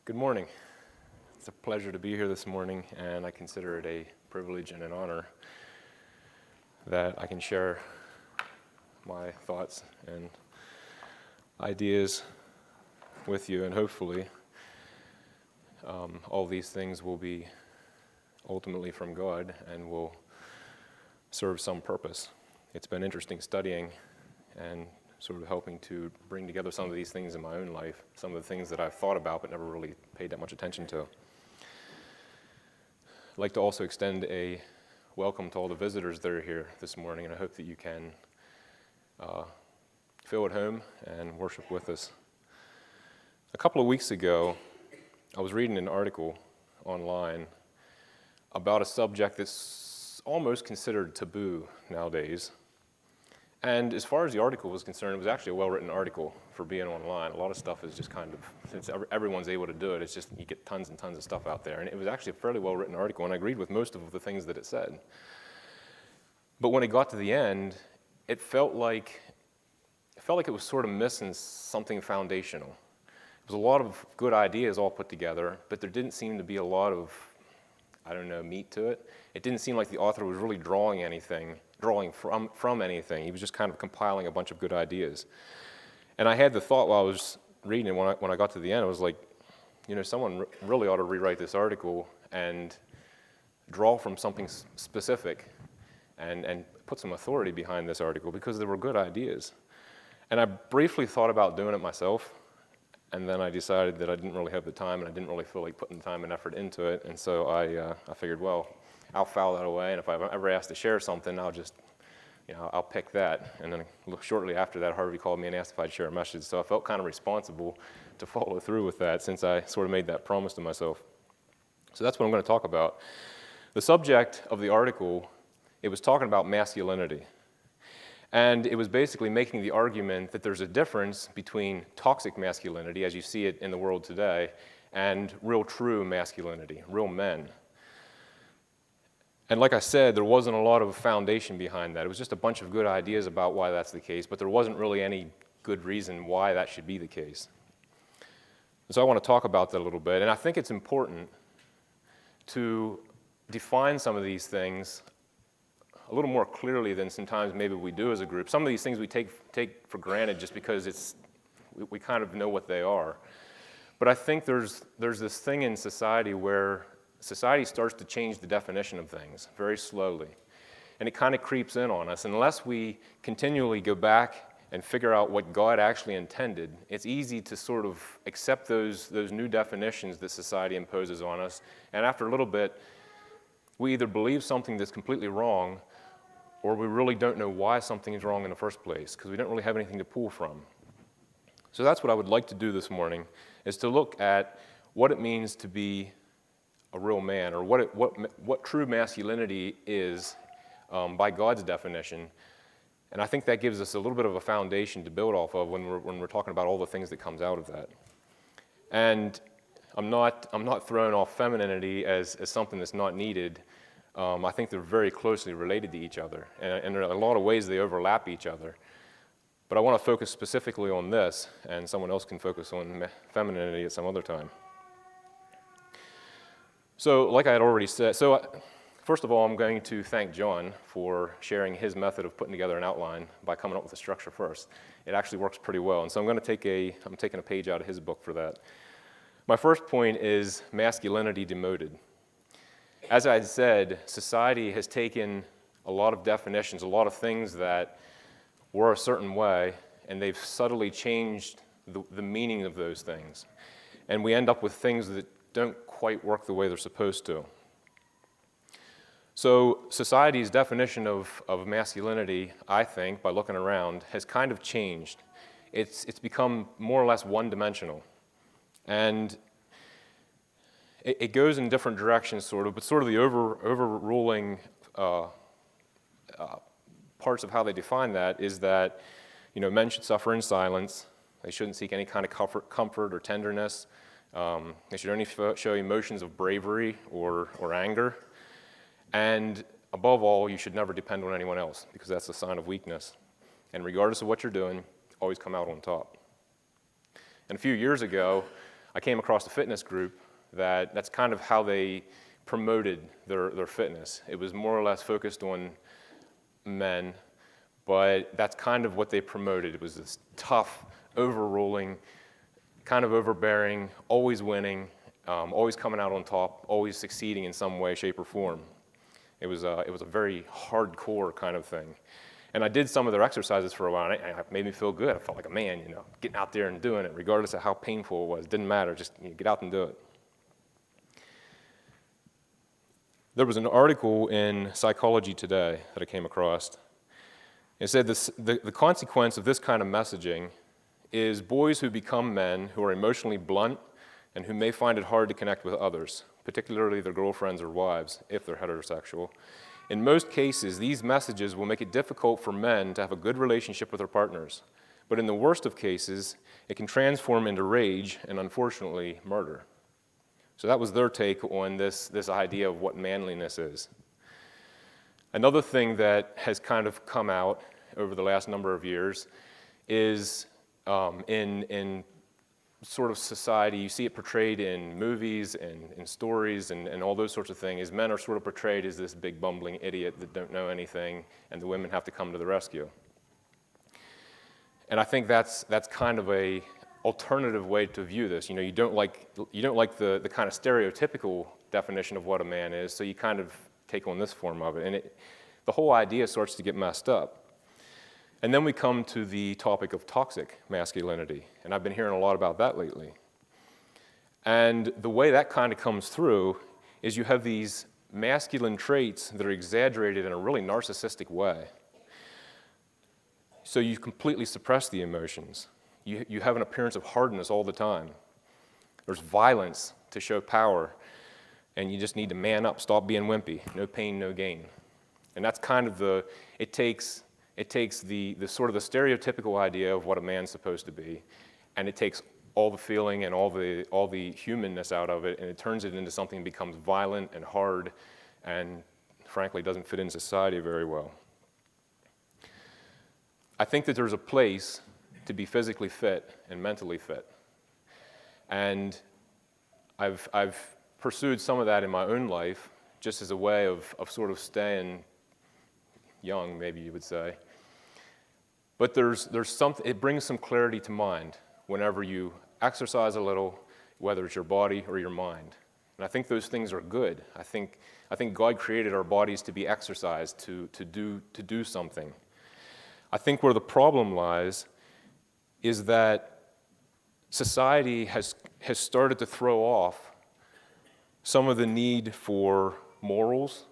Good morning. It's a pleasure to be here this morning, and I consider it a privilege and an honor that I can share my thoughts and ideas with you, and hopefully all these things will be ultimately from God and will serve some purpose. It's been interesting studying and sort of helping to bring together some of these things in my own life, some of the things that I've thought about but never really paid that much attention to. I'd like to also extend a welcome to all the visitors that are here this morning, and I hope that you can feel at home and worship with us. A couple of weeks ago, I was reading an article online about a subject that's almost considered taboo nowadays. And as far as the article was concerned, it was actually a well-written article for being online. A lot of stuff is just kind of, since everyone's able to do it, it's just you get tons and tons of stuff out there. And it was actually a fairly well-written article, and I agreed with most of the things that it said. But when it got to the end, it felt like it was sort of missing something foundational. It was a lot of good ideas all put together, but there didn't seem to be a lot of, meat to it. It didn't seem like the author was really drawing from anything. He was just kind of compiling a bunch of good ideas. And I had the thought while I was reading it, when I got to the end, I was like, someone really ought to rewrite this article and draw from something specific and put some authority behind this article, because there were good ideas. And I briefly thought about doing it myself, and then I decided that I didn't really have the time, and I didn't really feel like putting the time and effort into it, and so I figured, well, I'll file that away, and if I'm ever asked to share something, I'll pick that. And then shortly after that, Harvey called me and asked if I'd share a message, so I felt kind of responsible to follow through with that, since I sort of made that promise to myself. So that's what I'm going to talk about. The subject of the article, it was talking about masculinity. And it was basically making the argument that there's a difference between toxic masculinity, as you see it in the world today, and real true masculinity, real men. And like I said, there wasn't a lot of foundation behind that. It was just a bunch of good ideas about why that's the case, but there wasn't really any good reason why that should be the case. And so I want to talk about that a little bit, and I think it's important to define some of these things a little more clearly than sometimes maybe we do as a group. Some of these things we take for granted just because we kind of know what they are. But I think there's this thing in society where society starts to change the definition of things very slowly. And it kind of creeps in on us. Unless we continually go back and figure out what God actually intended, it's easy to sort of accept those new definitions that society imposes on us. And after a little bit, we either believe something that's completely wrong, or we really don't know why something is wrong in the first place, because we don't really have anything to pull from. So that's what I would like to do this morning, is to look at what it means to be a real man, or what true masculinity is by God's definition. And I think that gives us a little bit of a foundation to build off of when we're talking about all the things that comes out of that. And I'm not throwing off femininity as something that's not needed. I think they're very closely related to each other, and in a lot of ways they overlap each other. But I want to focus specifically on this, and someone else can focus on femininity at some other time. So, like I had already said, first of all, I'm going to thank John for sharing his method of putting together an outline by coming up with a structure first. It actually works pretty well, and so I'm taking a page out of his book for that. My first point is masculinity demoted. As I had said, society has taken a lot of definitions, a lot of things that were a certain way, and they've subtly changed the meaning of those things. And we end up with things that don't quite work the way they're supposed to. So society's definition of masculinity, I think, by looking around, has kind of changed. It's become more or less one-dimensional. And it goes in different directions, sort of, but sort of the overruling parts of how they define that is that, men should suffer in silence. They shouldn't seek any kind of comfort or tenderness. They should only show emotions of bravery or anger. And above all, you should never depend on anyone else, because that's a sign of weakness. And regardless of what you're doing, always come out on top. And a few years ago, I came across a fitness group that's kind of how they promoted their fitness. It was more or less focused on men, but that's kind of what they promoted. It was this tough, overruling, kind of overbearing, always winning, always coming out on top, always succeeding in some way, shape, or form. It was a very hardcore kind of thing. And I did some of their exercises for a while, and it made me feel good. I felt like a man, getting out there and doing it, regardless of how painful it was. It didn't matter, just get out and do it. There was an article in Psychology Today that I came across. It said the consequence of this kind of messaging is boys who become men who are emotionally blunt and who may find it hard to connect with others, particularly their girlfriends or wives, if they're heterosexual. In most cases, these messages will make it difficult for men to have a good relationship with their partners. But in the worst of cases, it can transform into rage and, unfortunately, murder. So that was their take on this idea of what manliness is. Another thing that has kind of come out over the last number of years is in sort of society, you see it portrayed in movies and in stories and all those sorts of things, men are sort of portrayed as this big bumbling idiot that don't know anything, and the women have to come to the rescue. And I think that's kind of a alternative way to view this. You don't like the kind of stereotypical definition of what a man is, so you kind of take on this form of it, and the whole idea starts to get messed up. And then we come to the topic of toxic masculinity, and I've been hearing a lot about that lately. And the way that kind of comes through is you have these masculine traits that are exaggerated in a really narcissistic way. So you completely suppress the emotions. You have an appearance of hardness all the time. There's violence to show power, and you just need to man up, stop being wimpy, no pain, no gain. And that's kind of it takes the sort of the stereotypical idea of what a man's supposed to be, and it takes all the feeling and all the humanness out of it, and it turns it into something that becomes violent and hard, and frankly doesn't fit in society very well. I think that there's a place to be physically fit and mentally fit, and I've pursued some of that in my own life just as a way of sort of staying young, maybe you would say. But there's something, it brings some clarity to mind whenever you exercise a little, whether it's your body or your mind. And I think those things are good. I think God created our bodies to be exercised, to do something. I think where the problem lies is that society has started to throw off some of the need for morals,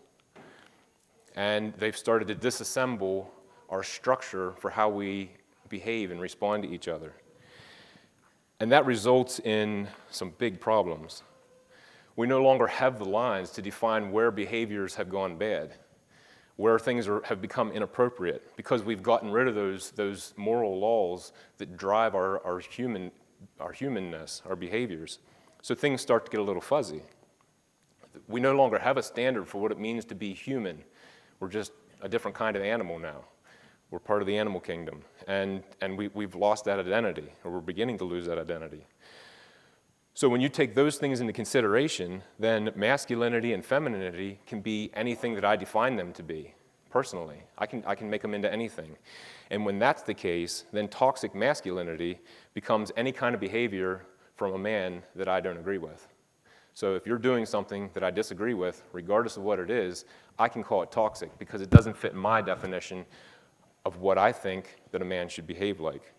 and they've started to disassemble our structure for how we behave and respond to each other. And that results in some big problems. We no longer have the lines to define where behaviors have gone bad, where things have become inappropriate, because we've gotten rid of those moral laws that drive our humanness, our behaviors. So things start to get a little fuzzy. We no longer have a standard for what it means to be human. We're just a different kind of animal now. We're part of the animal kingdom, and we've lost that identity, or we're beginning to lose that identity. So when you take those things into consideration, then masculinity and femininity can be anything that I define them to be, personally. I can make them into anything. And when that's the case, then toxic masculinity becomes any kind of behavior from a man that I don't agree with. So if you're doing something that I disagree with, regardless of what it is, I can call it toxic because it doesn't fit my definition of what I think that a man should behave like.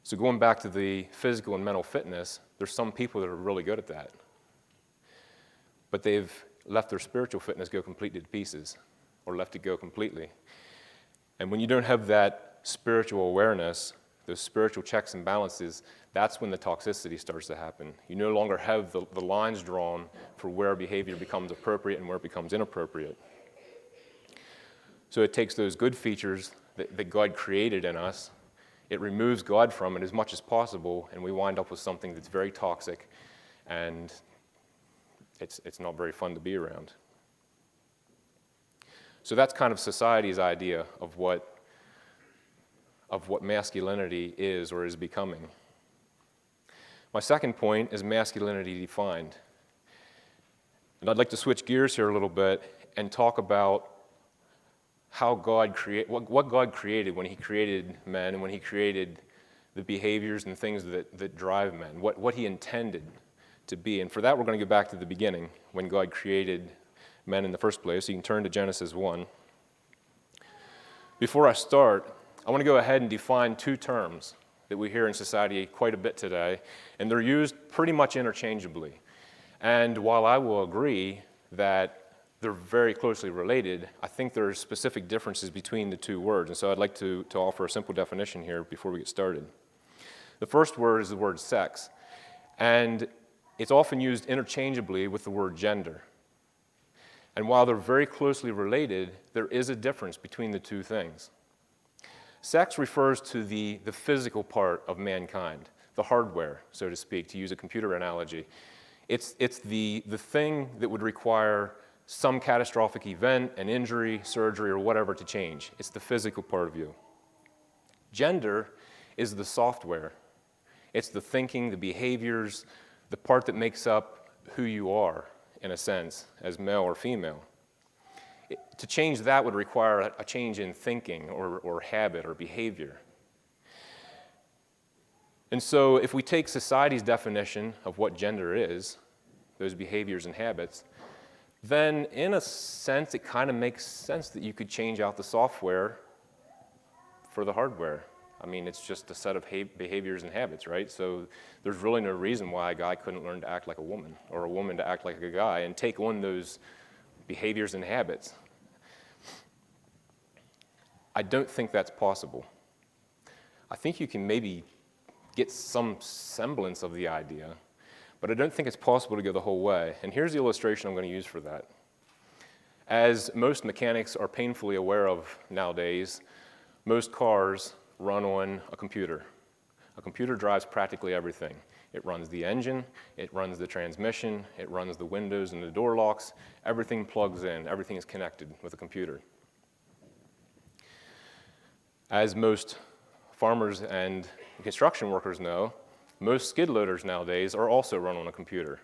So going back to the physical and mental fitness, there's some people that are really good at that. But they've left their spiritual fitness go completely to pieces, or left it go completely. And when you don't have that spiritual awareness, those spiritual checks and balances, that's when the toxicity starts to happen. You no longer have the lines drawn for where behavior becomes appropriate and where it becomes inappropriate. So it takes those good features that God created in us, it removes God from it as much as possible, and we wind up with something that's very toxic, and it's not very fun to be around. So that's kind of society's idea of what masculinity is or is becoming. My second point is masculinity defined. And I'd like to switch gears here a little bit and talk about how what God created when he created men and when he created the behaviors and things that drive men, what he intended to be. And for that, we're going to go back to the beginning, when God created men in the first place. So you can turn to Genesis 1. Before I start, I want to go ahead and define two terms that we hear in society quite a bit today, and they're used pretty much interchangeably. And while I will agree that they're very closely related, I think there are specific differences between the two words, and so I'd like to offer a simple definition here before we get started. The first word is the word sex, and it's often used interchangeably with the word gender. And while they're very closely related, there is a difference between the two things. Sex refers to the physical part of mankind, the hardware, so to speak, to use a computer analogy. It's the thing that would require some catastrophic event, an injury, surgery, or whatever to change. It's the physical part of you. Gender is the software. It's the thinking, the behaviors, the part that makes up who you are, in a sense, as male or female. To change that would require a change in thinking or habit or behavior. And so if we take society's definition of what gender is, those behaviors and habits, then in a sense it kind of makes sense that you could change out the software for the hardware. I mean, it's just a set of behaviors and habits, right? So there's really no reason why a guy couldn't learn to act like a woman, or a woman to act like a guy, and take on those behaviors and habits. I don't think that's possible. I think you can maybe get some semblance of the idea, but I don't think it's possible to go the whole way. And here's the illustration I'm going to use for that. As most mechanics are painfully aware of nowadays, most cars run on a computer. A computer drives practically everything. It runs the engine, it runs the transmission, it runs the windows and the door locks. Everything plugs in, everything is connected with a computer. As most farmers and construction workers know, most skid loaders nowadays are also run on a computer.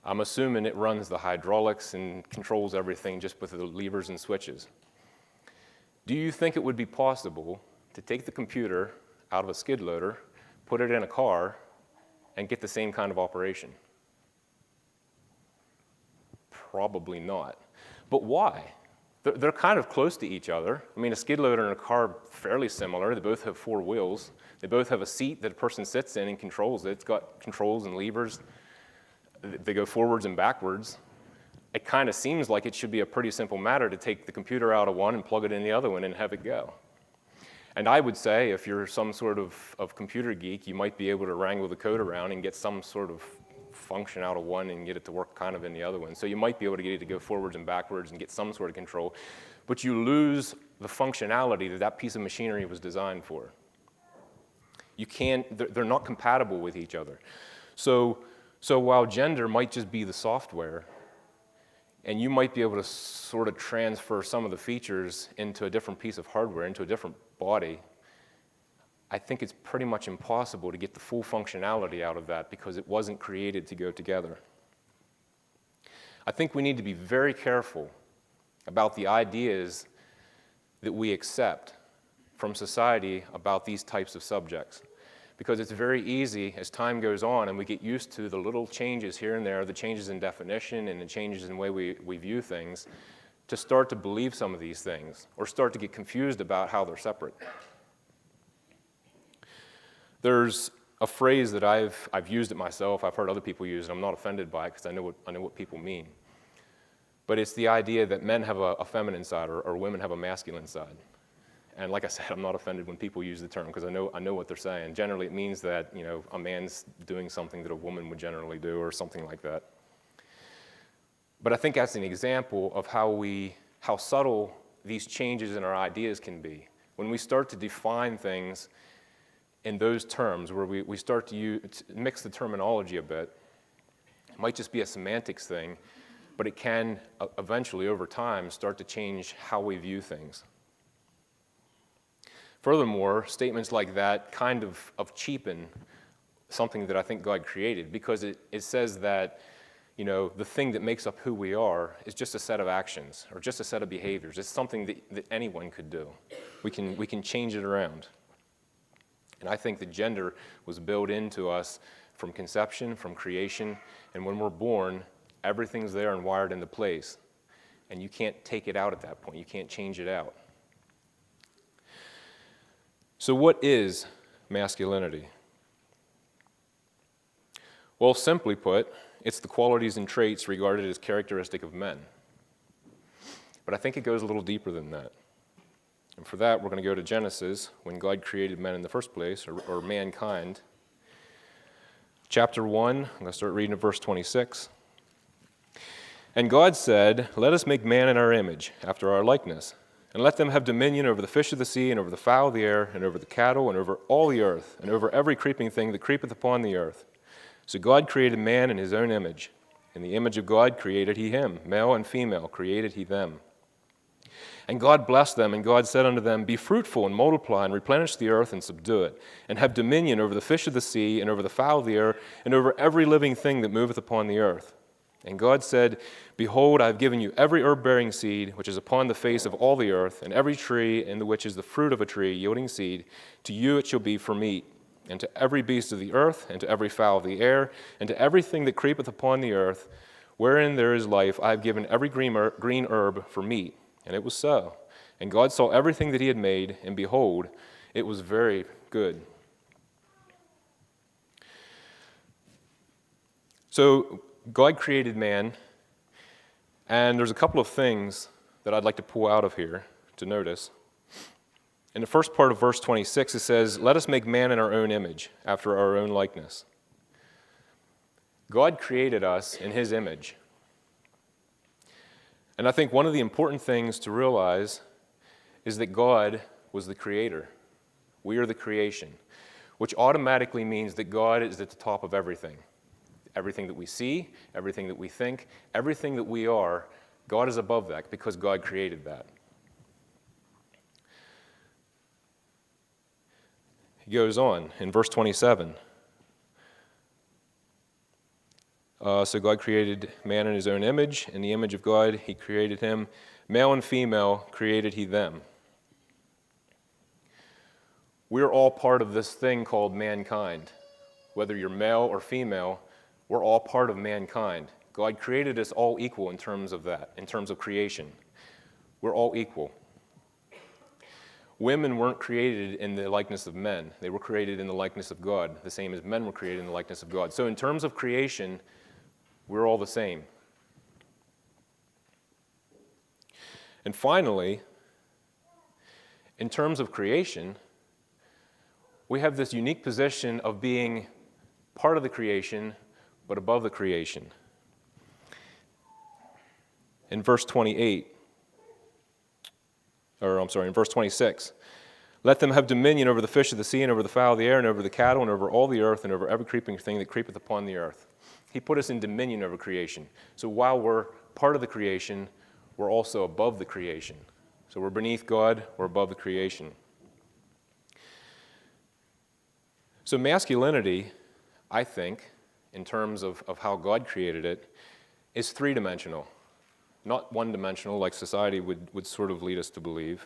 I'm assuming it runs the hydraulics and controls everything just with the levers and switches. Do you think it would be possible to take the computer out of a skid loader, put it in a car, and get the same kind of operation? Probably not. But why? They're kind of close to each other. I mean, a skid loader and a car are fairly similar. They both have four wheels. They both have a seat that a person sits in and controls it. It's got controls and levers. They go forwards and backwards. It kind of seems like it should be a pretty simple matter to take the computer out of one and plug it in the other one and have it go. And I would say if you're some sort of computer geek, you might be able to wrangle the code around and get some sort of function out of one and get it to work kind of in the other one. So you might be able to get it to go forwards and backwards and get some sort of control, but you lose the functionality that piece of machinery was designed for. You can't, they're not compatible with each other. So while gender might just be the software, and you might be able to sort of transfer some of the features into a different piece of hardware, into a different body, I think it's pretty much impossible to get the full functionality out of that because it wasn't created to go together. I think we need to be very careful about the ideas that we accept from society about these types of subjects, because it's very easy as time goes on and we get used to the little changes here and there, the changes in definition and the changes in the way we view things, to start to believe some of these things or start to get confused about how they're separate. There's a phrase that I've used it myself. I've heard other people use it. I'm not offended by it because I know what people mean. But it's the idea that men have a feminine side or women have a masculine side. And like I said, I'm not offended when people use the term because I know what they're saying. Generally, it means that a man's doing something that a woman would generally do or something like that. But I think that's an example of how subtle these changes in our ideas can be. When we start to define things in those terms, where we start to mix the terminology a bit, it might just be a semantics thing, but it can eventually, over time, start to change how we view things. Furthermore, statements like that kind of cheapen something that I think God created, because it says that, the thing that makes up who we are is just a set of actions or just a set of behaviors. It's something that anyone could do. We can change it around. And I think that gender was built into us from conception, from creation, and when we're born, everything's there and wired into place. And you can't take it out at that point. You can't change it out. So what is masculinity? Well, simply put, it's the qualities and traits regarded as characteristic of men. But I think it goes a little deeper than that. And for that, we're going to go to Genesis, when God created men in the first place, or mankind. Chapter 1, I'm going to start reading at verse 26. And God said, "Let us make man in our image, after our likeness, and let them have dominion over the fish of the sea, and over the fowl of the air, and over the cattle, and over all the earth, and over every creeping thing that creepeth upon the earth." So God created man in his own image. In the image of God created he him, male and female created he them. And God blessed them, and God said unto them, "Be fruitful and multiply, and replenish the earth and subdue it, and have dominion over the fish of the sea, and over the fowl of the air, and over every living thing that moveth upon the earth." And God said, "Behold, I have given you every herb-bearing seed, which is upon the face of all the earth, and every tree in the which is the fruit of a tree yielding seed. To you it shall be for meat, and to every beast of the earth, and to every fowl of the air, and to everything that creepeth upon the earth, wherein there is life, I have given every green herb for meat." And it was so. And God saw everything that he had made, and behold, it was very good. So God created man, and there's a couple of things that I'd like to pull out of here to notice. In the first part of verse 26, it says, "Let us make man in our own image, after our own likeness." God created us in his image. And I think one of the important things to realize is that God was the creator. We are the creation, which automatically means that God is at the top of everything. Everything that we see, everything that we think, everything that we are, God is above that because God created that. He goes on in verse 27. So God created man in his own image. In the image of God, he created him. Male and female created he them. We're all part of this thing called mankind. Whether you're male or female, we're all part of mankind. God created us all equal in terms of that, in terms of creation. We're all equal. Women weren't created in the likeness of men. They were created in the likeness of God, the same as men were created in the likeness of God. So in terms of creation, we're all the same. And finally, in terms of creation, we have this unique position of being part of the creation, but above the creation. In verse 28, in verse 26, "Let them have dominion over the fish of the sea, and over the fowl of the air, and over the cattle, and over all the earth, and over every creeping thing that creepeth upon the earth." He put us in dominion over creation. So while we're part of the creation, we're also above the creation. So we're beneath God, we're above the creation. So masculinity, I think, in terms of how God created it, is three-dimensional, not one-dimensional like society would sort of lead us to believe.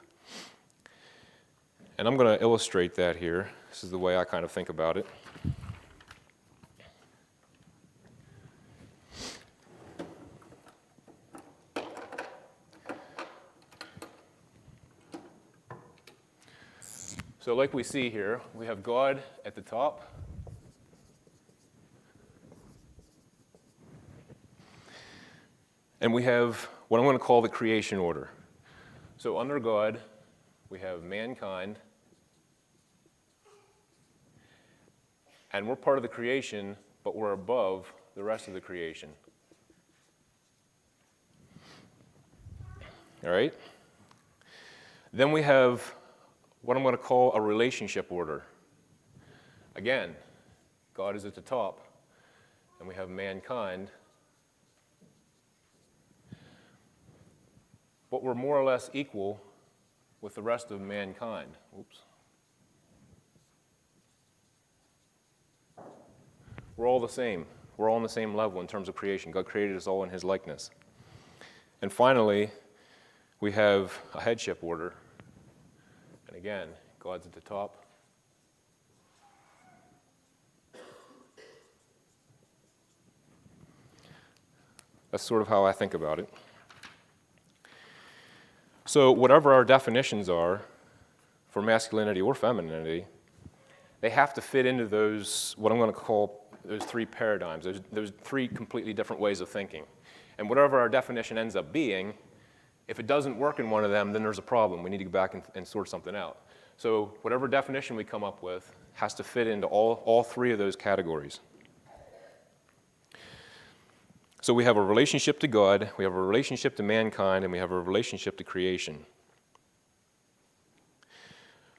And I'm going to illustrate that here. This is the way I kind of think about it. So like we see here, we have God at the top. And we have what I'm going to call the creation order. So under God, we have mankind. And we're part of the creation, but we're above the rest of the creation. All right? Then we have what I'm going to call a relationship order. Again, God is at the top, and we have mankind. But we're more or less equal with the rest of mankind. Oops. We're all the same. We're all on the same level in terms of creation. God created us all in his likeness. And finally, we have a headship order. And again, God's at the top. That's sort of how I think about it. So whatever our definitions are for masculinity or femininity, they have to fit into those, what I'm going to call those three paradigms, those three completely different ways of thinking. And whatever our definition ends up being, if it doesn't work in one of them, then there's a problem. We need to go back and sort something out. So whatever definition we come up with has to fit into all three of those categories. So we have a relationship to God, we have a relationship to mankind, and we have a relationship to creation.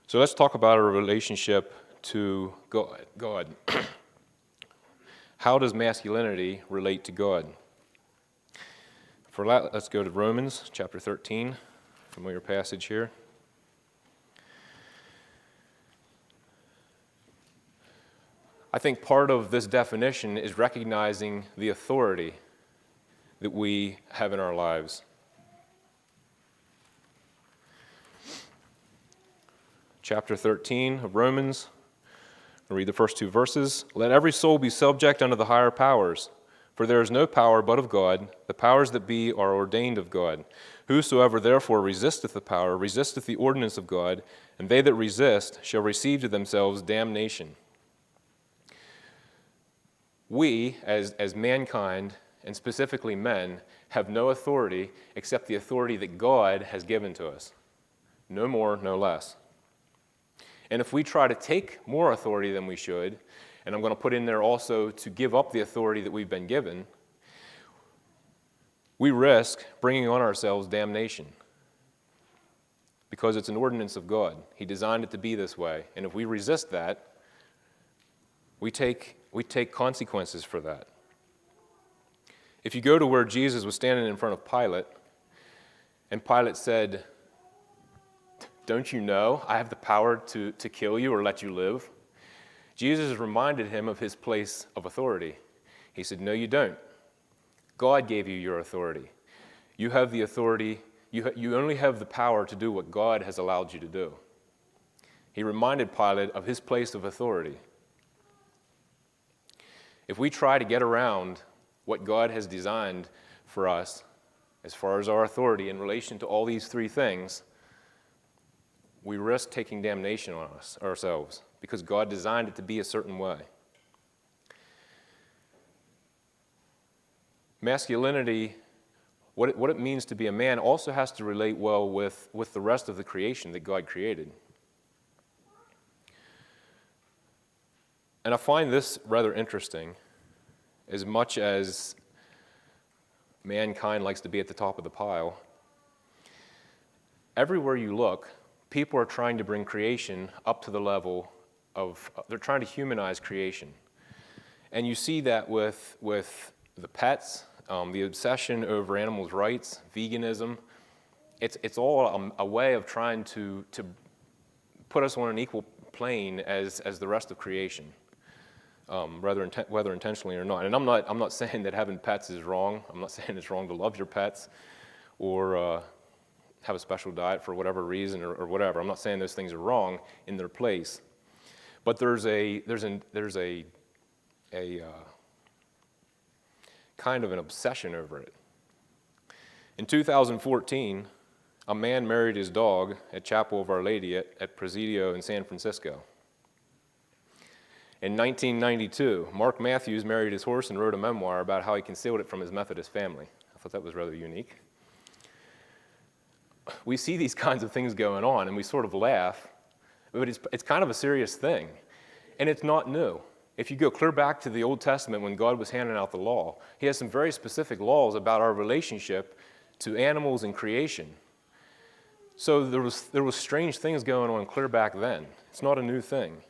So let's talk about our relationship to God. How does masculinity relate to God? For that, let's go to Romans chapter 13, familiar passage here. I think part of this definition is recognizing the authority that we have in our lives. Chapter 13 of Romans, I'll read the first two verses. Let every soul be subject unto the higher powers, for there is no power but of God. The powers that be are ordained of God. Whosoever therefore resisteth the power, resisteth the ordinance of God, and they that resist shall receive to themselves damnation. We, as mankind, and specifically men, have no authority except the authority that God has given to us. No more, no less. And if we try to take more authority than we should, and I'm going to put in there also to give up the authority that we've been given, we risk bringing on ourselves damnation. Because it's an ordinance of God. He designed it to be this way. And if we resist that, we take consequences for that. If you go to where Jesus was standing in front of Pilate, and Pilate said, "Don't you know I have the power to kill you or let you live?" Jesus reminded him of his place of authority. He said, "No, you don't. God gave you your authority. You have the authority, you only have the power to do what God has allowed you to do." He reminded Pilate of his place of authority. If we try to get around what God has designed for us, as far as our authority in relation to all these three things, we risk taking damnation on ourselves, because God designed it to be a certain way. Masculinity, what it means to be a man, also has to relate well with the rest of the creation that God created. And I find this rather interesting. As much as mankind likes to be at the top of the pile, everywhere you look, people are trying to bring creation up to the level of, they're trying to humanize creation. And you see that with the pets, the obsession over animals' rights, veganism. It's all a way of trying to put us on an equal plane as the rest of creation. Whether intentionally or not. And I'm not saying that having pets is wrong. I'm not saying it's wrong to love your pets or have a special diet for whatever reason or whatever. I'm not saying those things are wrong in their place. But there's a kind of an obsession over it. In 2014, a man married his dog at Chapel of Our Lady at Presidio in San Francisco. In 1992, Mark Matthews married his horse and wrote a memoir about how he concealed it from his Methodist family. I thought that was rather unique. We see these kinds of things going on, and we sort of laugh, but it's kind of a serious thing. And it's not new. If you go clear back to the Old Testament when God was handing out the law, he has some very specific laws about our relationship to animals and creation. So there was strange things going on clear back then. It's not a new thing.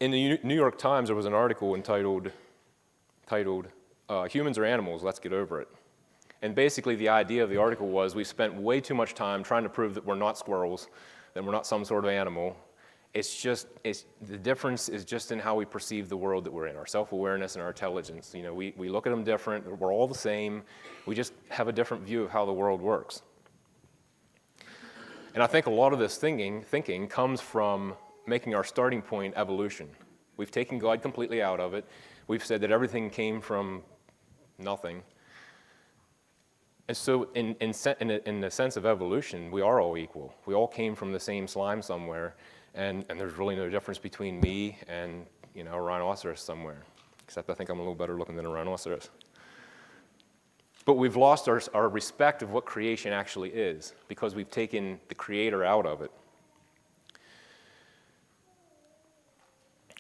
In the New York Times, there was an article entitled Humans or Animals, Let's Get Over It. And basically the idea of the article was we spent way too much time trying to prove that we're not squirrels, that we're not some sort of animal, the difference is just in how we perceive the world that we're in, our self-awareness and our intelligence. You know, we look at them different. We're all the same. We just have a different view of how the world works. And I think a lot of this thinking comes from making our starting point evolution. We've taken God completely out of it. We've said that everything came from nothing. And so in the sense of evolution, we are all equal. We all came from the same slime somewhere, and there's really no difference between me and, you know, a rhinoceros somewhere, except I think I'm a little better looking than a rhinoceros. But we've lost our respect of what creation actually is because we've taken the Creator out of it.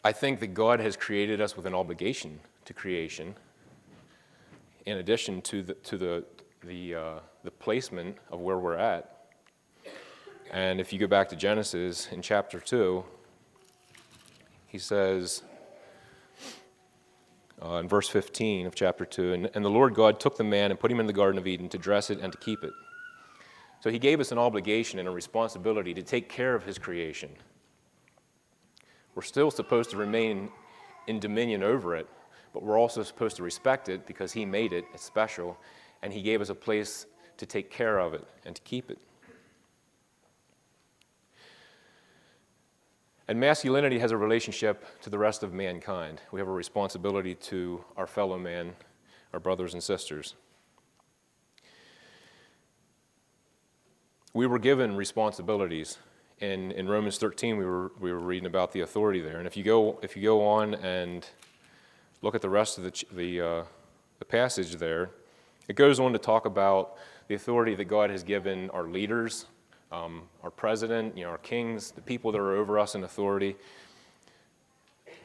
I think that God has created us with an obligation to creation, in addition to the placement of where we're at. And if you go back to Genesis in chapter 2, he says in verse 15 of chapter 2, and the Lord God took the man and put him in the Garden of Eden to dress it and to keep it. So he gave us an obligation and a responsibility to take care of his creation. We're still supposed to remain in dominion over it, but we're also supposed to respect it because he made it, it's special, and he gave us a place to take care of it and to keep it. And masculinity has a relationship to the rest of mankind. We have a responsibility to our fellow man, our brothers and sisters. We were given responsibilities. In Romans 13, we were reading about the authority there. And if you go on and look at the rest of the passage there, it goes on to talk about the authority that God has given our leaders, our president, our kings, the people that are over us in authority.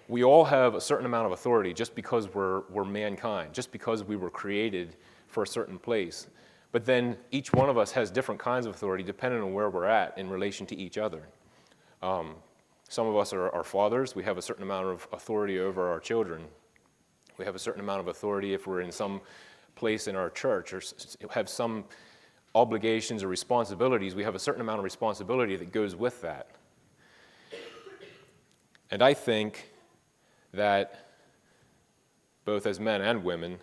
We all have a certain amount of authority just because we're mankind, just because we were created for a certain place. But then each one of us has different kinds of authority depending on where we're at in relation to each other. Some of us are fathers. We have a certain amount of authority over our children. We have a certain amount of authority if we're in some place in our church or have some obligations or responsibilities. We have a certain amount of responsibility that goes with that. And I think that both as men and women,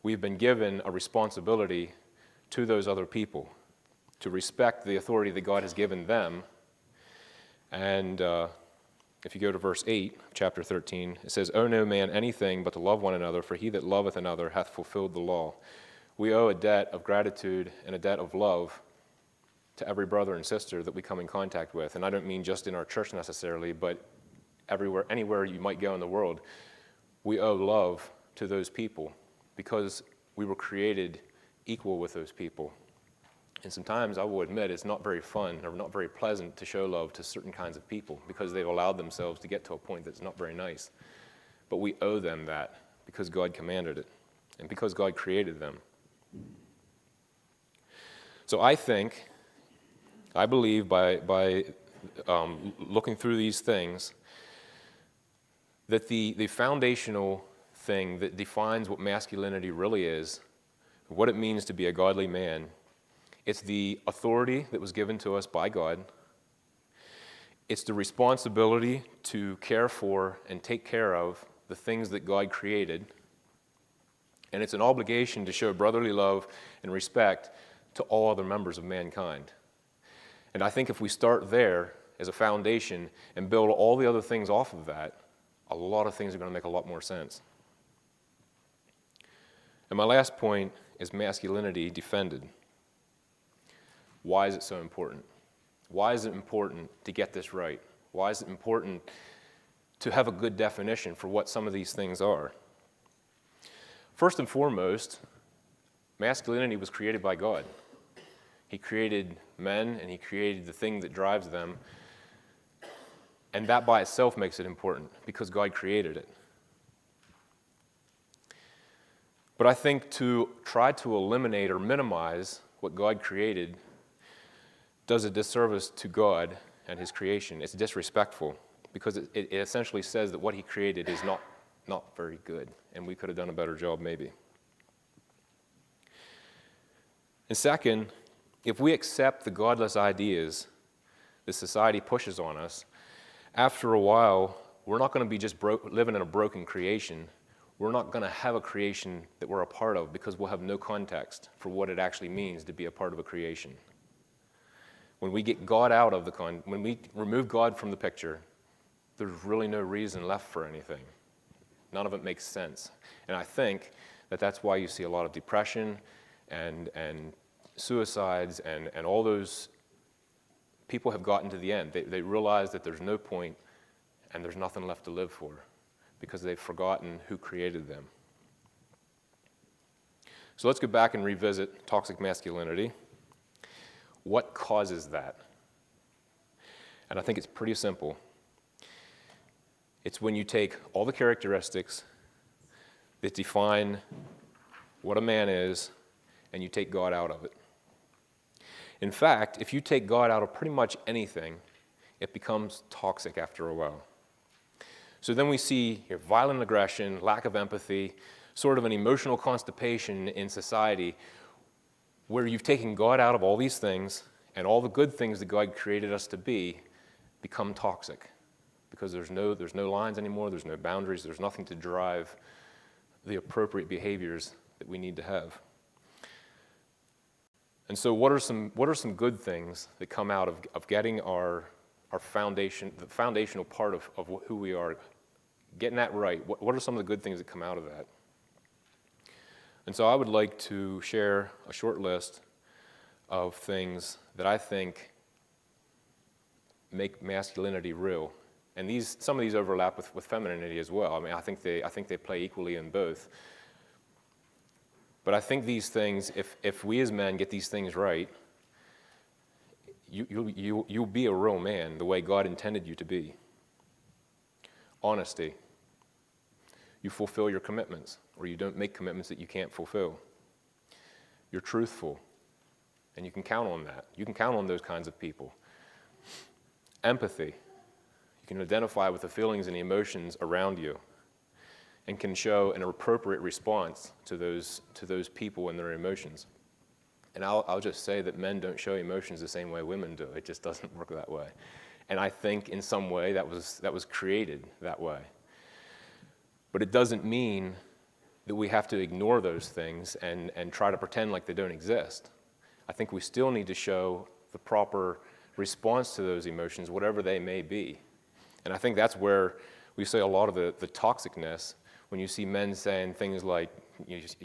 we've been given a responsibility to those other people to respect the authority that God has given them. And if you go to verse 8, chapter 13, it says, "Owe no man anything but to love one another, for he that loveth another hath fulfilled the law." We owe a debt of gratitude and a debt of love to every brother and sister that we come in contact with. And I don't mean just in our church necessarily, but everywhere, anywhere you might go in the world, we owe love to those people because we were created equal with those people. And sometimes I will admit it's not very fun or not very pleasant to show love to certain kinds of people because they've allowed themselves to get to a point that's not very nice. But we owe them that because God commanded it and because God created them. So I believe by looking through these things, that the foundational thing that defines what masculinity really is, what it means to be a godly man, it's the authority that was given to us by God. It's the responsibility to care for and take care of the things that God created. And it's an obligation to show brotherly love and respect to all other members of mankind. And I think if we start there as a foundation and build all the other things off of that, a lot of things are going to make a lot more sense. And my last point is masculinity defended. Why is it so important? Why is it important to get this right? Why is it important to have a good definition for what some of these things are? First and foremost, masculinity was created by God. He created men and he created the thing that drives them. And that by itself makes it important because God created it. But I think to try to eliminate or minimize what God created does a disservice to God and his creation. It's disrespectful because it essentially says that what he created is not very good, and we could have done a better job maybe. And second, if we accept the godless ideas that society pushes on us, after a while, we're not going to be just living in a broken creation. We're not going to have a creation that we're a part of because we'll have no context for what it actually means to be a part of a creation. When we get God out of when we remove God from the picture, there's really no reason left for anything. None of it makes sense. And I think that that's why you see a lot of depression and suicides and all those people have gotten to the end. They realize that there's no point and there's nothing left to live for because they've forgotten who created them. So let's go back and revisit toxic masculinity. What causes that? And I think it's pretty simple. It's when you take all the characteristics that define what a man is and you take God out of it. In fact, if you take God out of pretty much anything, it becomes toxic after a while. So then we see violent aggression, lack of empathy, sort of an emotional constipation in society where you've taken God out of all these things and all the good things that God created us to be become toxic because there's no lines anymore, there's no boundaries, there's nothing to drive the appropriate behaviors that we need to have. And so what are some good things that come out of getting our foundation, the foundational part of who we are, getting that right? What are some of the good things that come out of that? And so I would like to share a short list of things that I think make masculinity real. And some of these overlap with femininity as well. I mean, I think they play equally in both. But I think these things, if we as men get these things right, you'll be a real man the way God intended you to be. Honesty. You fulfill your commitments, or you don't make commitments that you can't fulfill. You're truthful, and you can count on that. You can count on those kinds of people. Empathy. You can identify with the feelings and the emotions around you and can show an appropriate response to those people and their emotions. And I'll just say that men don't show emotions the same way women do. It just doesn't work that way. And I think in some way that was created that way. But it doesn't mean that we have to ignore those things and try to pretend like they don't exist. I think we still need to show the proper response to those emotions, whatever they may be. And I think that's where we see a lot of the toxicness when you see men saying things like,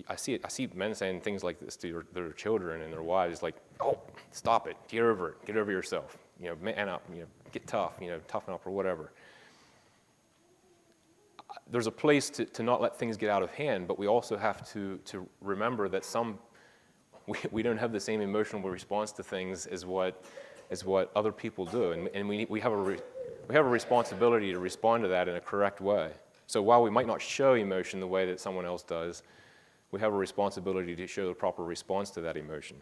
I see men saying things like this to their children and their wives, like, oh, stop it, get over it, get over yourself, man up, get tough, toughen up or whatever. There's a place to not let things get out of hand, but we also have to remember that we don't have the same emotional response to things as what other people do, and we have a responsibility to respond to that in a correct way. So while we might not show emotion the way that someone else does, we have a responsibility to show the proper response to that emotion.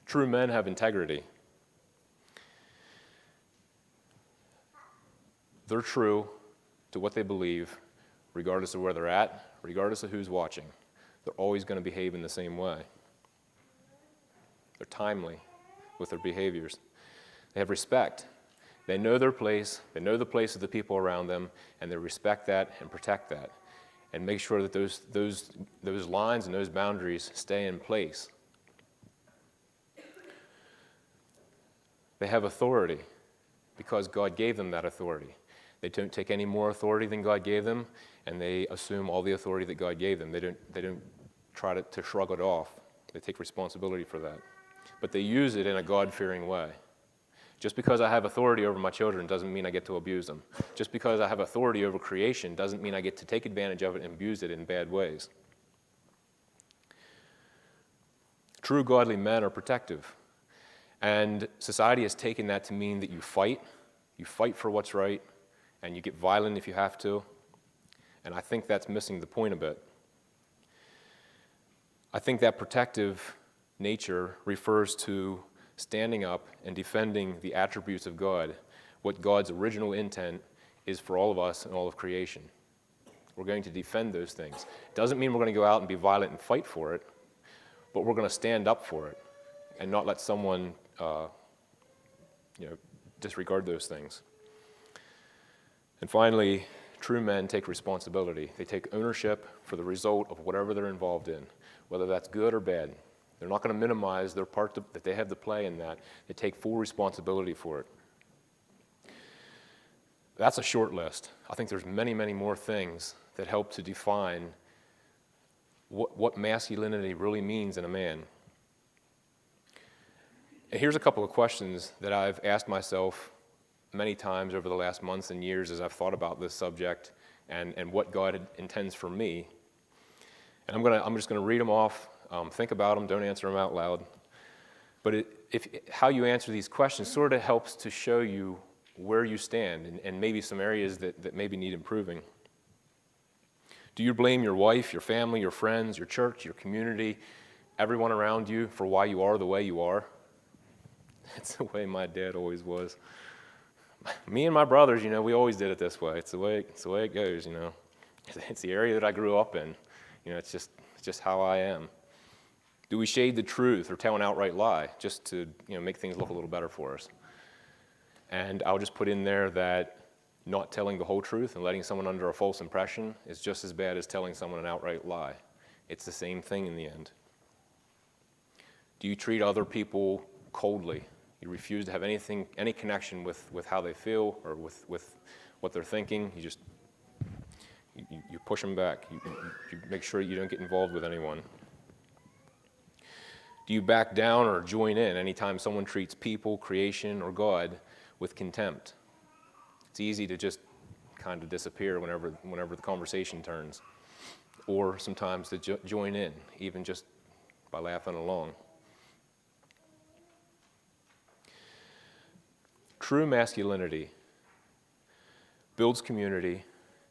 True men have integrity. They're true to what they believe, regardless of where they're at, regardless of who's watching. They're always going to behave in the same way. They're timely with their behaviors. They have respect. They know their place, they know the place of the people around them, and they respect that and protect that, and make sure that those lines and those boundaries stay in place. They have authority because God gave them that authority. They don't take any more authority than God gave them, and they assume all the authority that God gave them. They don't try to shrug it off. They take responsibility for that. But they use it in a God-fearing way. Just because I have authority over my children doesn't mean I get to abuse them. Just because I have authority over creation doesn't mean I get to take advantage of it and abuse it in bad ways. True godly men are protective. And society has taken that to mean that you fight for what's right, and you get violent if you have to. And I think that's missing the point a bit. I think that protective nature refers to standing up and defending the attributes of God, what God's original intent is for all of us and all of creation. We're going to defend those things. Doesn't mean we're going to go out and be violent and fight for it, but we're going to stand up for it and not let someone disregard those things. And finally, true men take responsibility. They take ownership for the result of whatever they're involved in, whether that's good or bad. They're not going to minimize their part that they have to play in that. They take full responsibility for it. That's a short list. I think there's many, many more things that help to define what masculinity really means in a man. And here's a couple of questions that I've asked myself many times over the last months and years as I've thought about this subject and what God intends for me. And I'm just going to read them off, think about them, don't answer them out loud. But how you answer these questions sort of helps to show you where you stand and maybe some areas that maybe need improving. Do you blame your wife, your family, your friends, your church, your community, everyone around you for why you are the way you are? It's the way my dad always was. Me and my brothers, we always did it this way. It's the way it goes, It's the area that I grew up in. It's just how I am. Do we shade the truth or tell an outright lie just to, make things look a little better for us? And I'll just put in there that not telling the whole truth and letting someone under a false impression is just as bad as telling someone an outright lie. It's the same thing in the end. Do you treat other people coldly? You refuse to have any connection with how they feel or with what they're thinking. You push them back. You make sure you don't get involved with anyone. Do you back down or join in anytime someone treats people, creation, or God with contempt? It's easy to just kind of disappear whenever the conversation turns, or sometimes to join in, even just by laughing along. True masculinity builds community,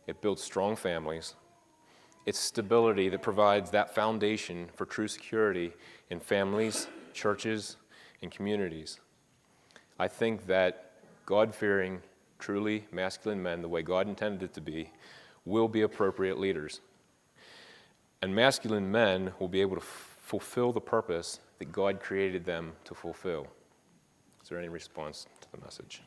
it builds strong families. It's stability that provides that foundation for true security in families, churches, and communities. I think that God-fearing, truly masculine men, the way God intended it to be, will be appropriate leaders. And masculine men will be able to fulfill the purpose that God created them to fulfill. Is there any response to the message?